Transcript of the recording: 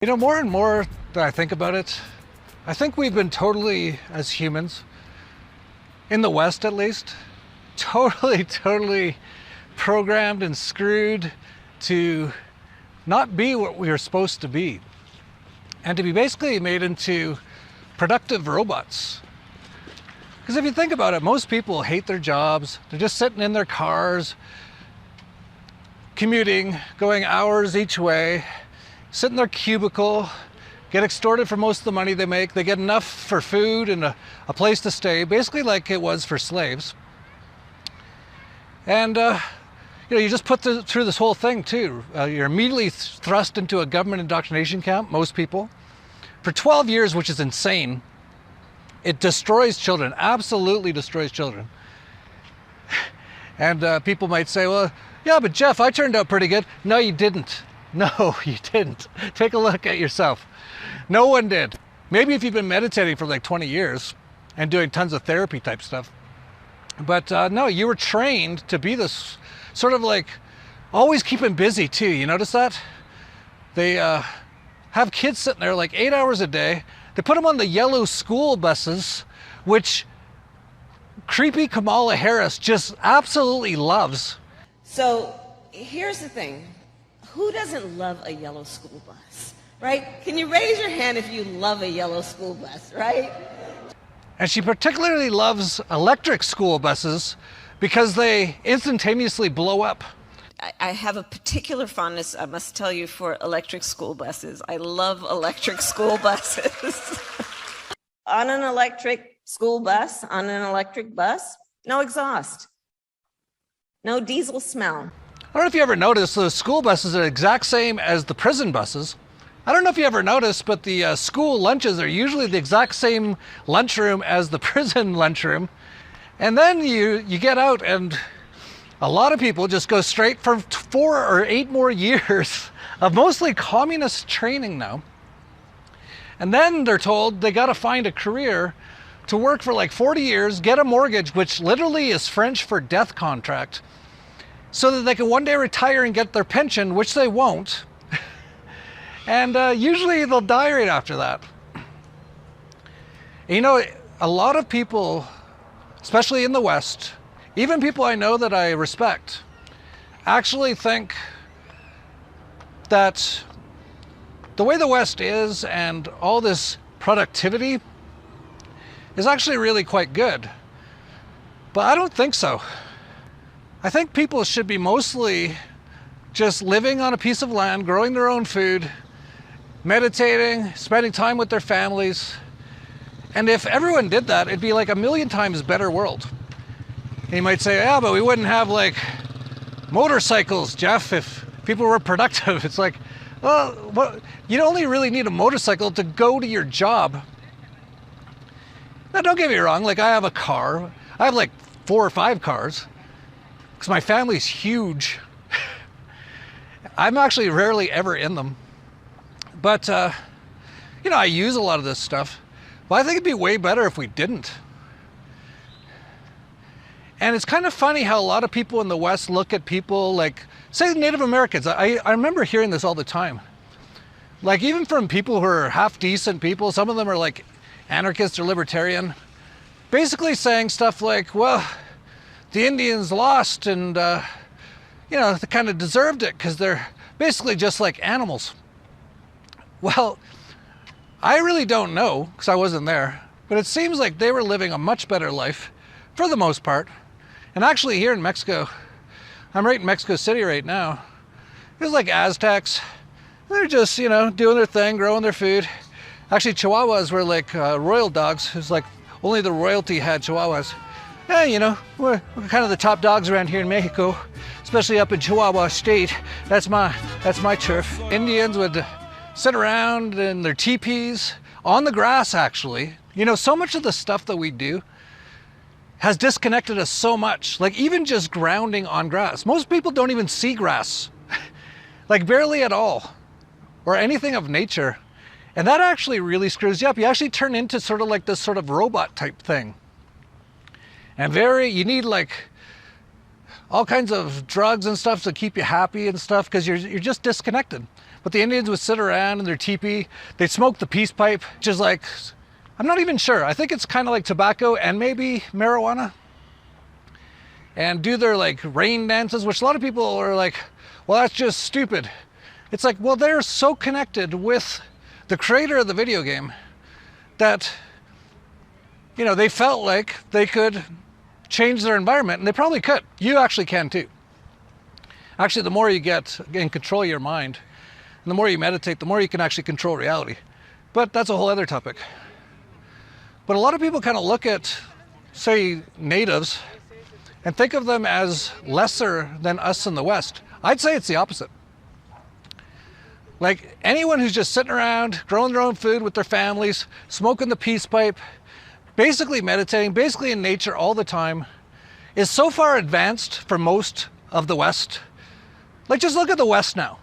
You know, more and more that I think about it, I think we've been totally, as humans, in the West at least, totally programmed and screwed to not be what we are supposed to be, and to be basically made into productive robots. Because if you think about it, most people hate their jobs. They're just sitting in their cars, commuting, going hours each way, sit in their cubicle, get extorted for most of the money they make. They get enough for food and a place to stay, basically like it was for slaves. And you just put through this whole thing too. You're immediately thrust into a government indoctrination camp, most people, for 12 years, which is insane. It destroys children, absolutely destroys children. And people might say, well, yeah, but Jeff, I turned out pretty good. No, you didn't. No, you didn't. Take a look at yourself. No one did. Maybe if you've been meditating for like 20 years and doing tons of therapy type stuff. But no, you were trained to be this sort of like always keeping busy too. You notice that? They have kids sitting there like 8 hours a day. They put them on the yellow school buses, which creepy Kamala Harris just absolutely loves. So here's the thing. Who doesn't love a yellow school bus, right? Can you raise your hand if you love a yellow school bus, right? And she particularly loves electric school buses because they instantaneously blow up. I have a particular fondness, I must tell you, for electric school buses. I love electric school buses. On an electric school bus, on an electric bus, no exhaust, no diesel smell. I don't know if you ever noticed, the school buses are the exact same as the prison buses. I don't know if you ever noticed, but the school lunches are usually the exact same lunchroom as the prison lunchroom. And then you get out and a lot of people just go straight for 4 or 8 more years of mostly communist training now. And then they're told they got to find a career to work for like 40 years, get a mortgage, which literally is French for death contract, so that they can one day retire and get their pension, which they won't. And usually they'll die right after that. And you know, a lot of people, especially in the West, even people I know that I respect, actually think that the way the West is and all this productivity is actually really quite good. But I don't think so. I think people should be mostly just living on a piece of land, growing their own food, meditating, spending time with their families. And if everyone did that, it'd be like a million times better world. And you might say, yeah, but we wouldn't have like motorcycles, Jeff, if people were productive. It's like, well, you only really need a motorcycle to go to your job. Now, don't get me wrong, like I have a car. I have like 4 or 5 cars because my family's huge. I'm actually rarely ever in them. But, I use a lot of this stuff. But I think it'd be way better if we didn't. And it's kind of funny how a lot of people in the West look at people like, say, Native Americans. I remember hearing this all the time. Like, even from people who are half decent people, some of them are like anarchists or libertarian, basically saying stuff like, well, the Indians lost and, they kind of deserved it because they're basically just like animals. Well, I really don't know because I wasn't there, but it seems like they were living a much better life for the most part. And actually here in Mexico, I'm right in Mexico City right now, there's like Aztecs. They're just, doing their thing, growing their food. Actually, Chihuahuas were like royal dogs. It was like only the royalty had Chihuahuas. Yeah, we're kind of the top dogs around here in Mexico, especially up in Chihuahua State. That's my turf. Indians would sit around in their teepees on the grass, actually. So much of the stuff that we do has disconnected us so much, like even just grounding on grass. Most people don't even see grass, like barely at all, or anything of nature. And that actually really screws you up. You actually turn into sort of like this sort of robot type thing. And you need like all kinds of drugs and stuff to keep you happy and stuff because you're just disconnected. But the Indians would sit around in their teepee, they'd smoke the peace pipe, which is like, I'm not even sure. I think it's kind of like tobacco and maybe marijuana. And do their like rain dances, which a lot of people are like, well, that's just stupid. It's like, well, they're so connected with the creator of the video game that, you know, they felt like they could change their environment, and they probably could. You actually can too. Actually, the more you get in control of your mind, and the more you meditate, the more you can actually control reality. But that's a whole other topic. But a lot of people kind of look at, say, natives and think of them as lesser than us in the West. I'd say it's the opposite. Like anyone who's just sitting around, growing their own food with their families, smoking the peace pipe, basically meditating, basically in nature all the time, is so far advanced for most of the West. Like just look at the West now.